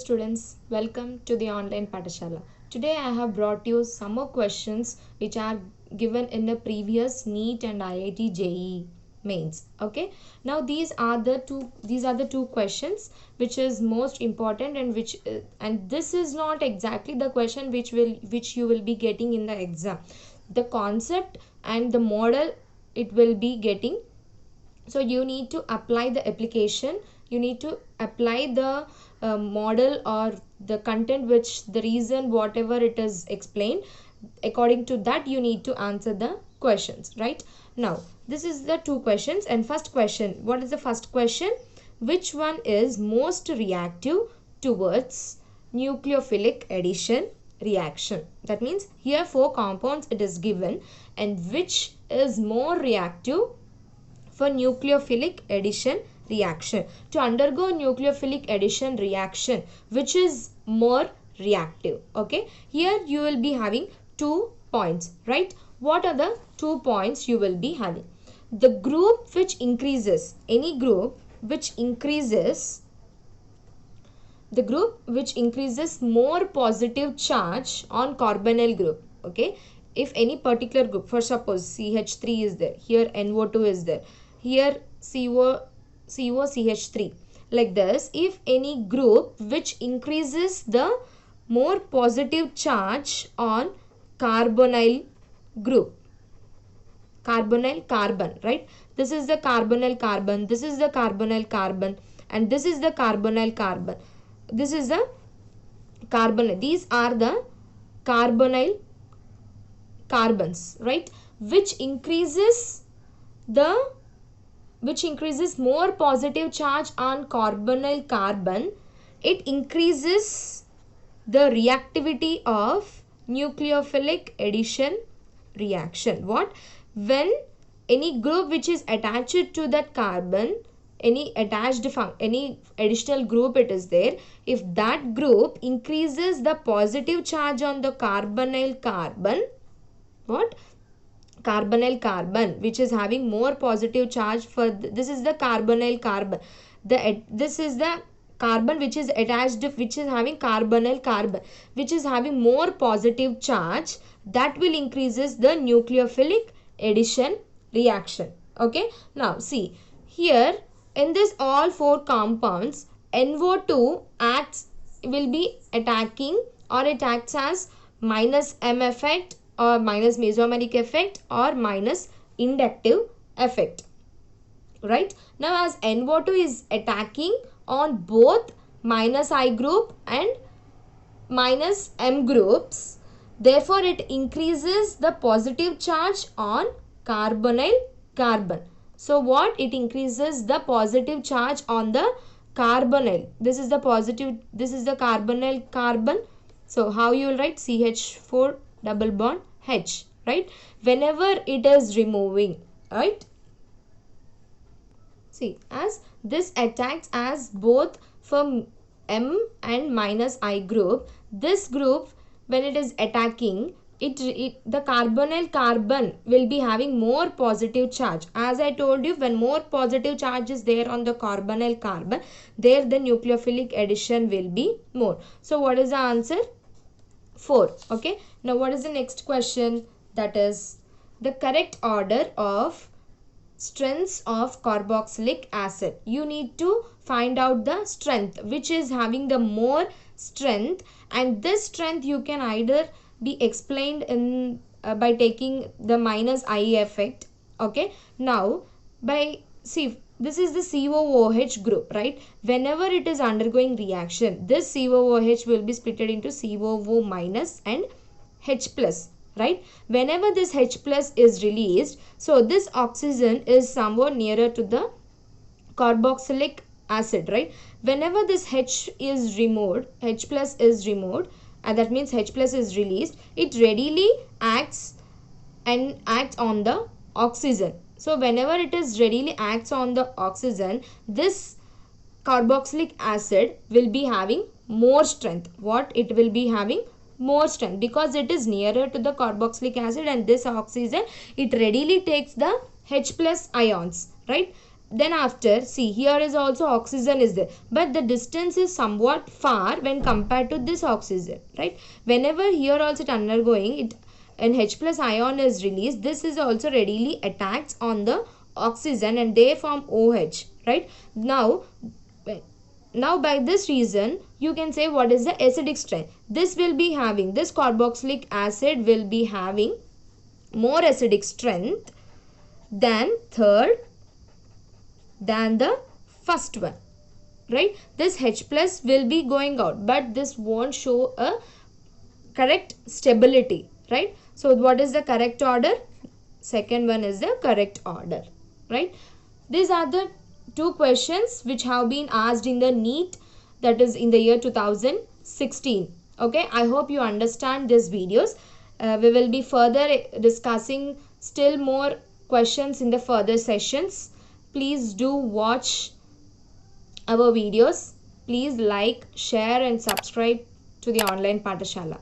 students, welcome to the online Patashala. Today I have brought you some more questions which are given in the previous NEET and IIT JEE mains. Okay, now these are the two questions which is most important, and this is not exactly the question which you will be getting in the exam. The concept and the model it will be getting. So you need to apply the application, you need to apply the model or the content, which the reason whatever it is explained, according to that you need to answer the questions. Right, now this is the two questions. And first question, what is the first question? Which one is most reactive towards nucleophilic addition reaction? That means here four compounds it is given, and which is more reactive for nucleophilic addition reaction? To undergo nucleophilic addition reaction, which is more reactive? Okay, here you will be having 2 points, right? What are the 2 points you will be having? The group which increases, any group which increases, the group which increases more positive charge on carbonyl group. Okay, if any particular group, for suppose CH3 is there, here NO2 is there, here COCH3, like this, if any group which increases the more positive charge on carbonyl group, carbonyl carbon, right? This is the carbonyl carbon, this is the carbonyl carbon, and this is the carbonyl carbon, this is the carbonyl, these are the carbonyl carbons, right? Which increases more positive charge on carbonyl carbon, it increases the reactivity of nucleophilic addition reaction. What? When any group which is attached to that carbon, any additional group it is there, if that group increases the positive charge on the carbonyl carbon, what? Carbonyl carbon, which is having more positive charge for this is the carbonyl carbon, this is the carbon which is attached, which is having carbonyl carbon, which is having more positive charge, that will increases the nucleophilic addition reaction. Okay, now see here in this all four compounds, NO2 will be attacking, or it acts as minus M effect, or minus mesomeric effect, or minus inductive effect. Right, now as NO2 is attacking on both minus I group and minus M groups, therefore it increases the positive charge on carbonyl carbon. So what? It increases the positive charge on the carbonyl, this is the positive, this is the carbonyl carbon. So how you will write? CH4 double bond H, right? Whenever it is removing, right? See, as this attacks as both from M and minus I group, this group when it is attacking, the carbonyl carbon will be having more positive charge. As I told you, when more positive charge is there on the carbonyl carbon, there the nucleophilic addition will be more. So what is the answer? 4. Okay, now what is the next question? That is the correct order of strengths of carboxylic acid. You need to find out the strength which is having the more strength, and this strength you can either be explained in by taking the minus I effect. Okay, now by see, this is the COOH group, right? Whenever it is undergoing reaction, this COOH will be split into COO minus and H plus, right? Whenever this H plus is released, so this oxygen is somewhat nearer to the carboxylic acid, right? Whenever this H is removed, H plus is removed, and that means H plus is released, it readily acts on the oxygen. So whenever it is readily acts on the oxygen, this carboxylic acid will be having more strength. What? It will be having more strength because it is nearer to the carboxylic acid, and this oxygen, it readily takes the H plus ions, right? then after, see, here is also oxygen is there, but the distance is somewhat far when compared to this oxygen, right? Whenever here also it undergoing, it an H plus ion is released, this is also readily attacks on the oxygen and they form OH, right? Now by this reason you can say what is the acidic strength. This will be having, this carboxylic acid will be having more acidic strength than the first one, right? This H plus will be going out, but this won't show a correct stability, right? So what is the correct order? Second one is the correct order, right? These are the two questions which have been asked in the NEET, that is in the year 2016. Okay, I hope you understand these videos. We will be further discussing still more questions in the further sessions. Please do watch our videos. Please like, share and subscribe to the online Pathashala.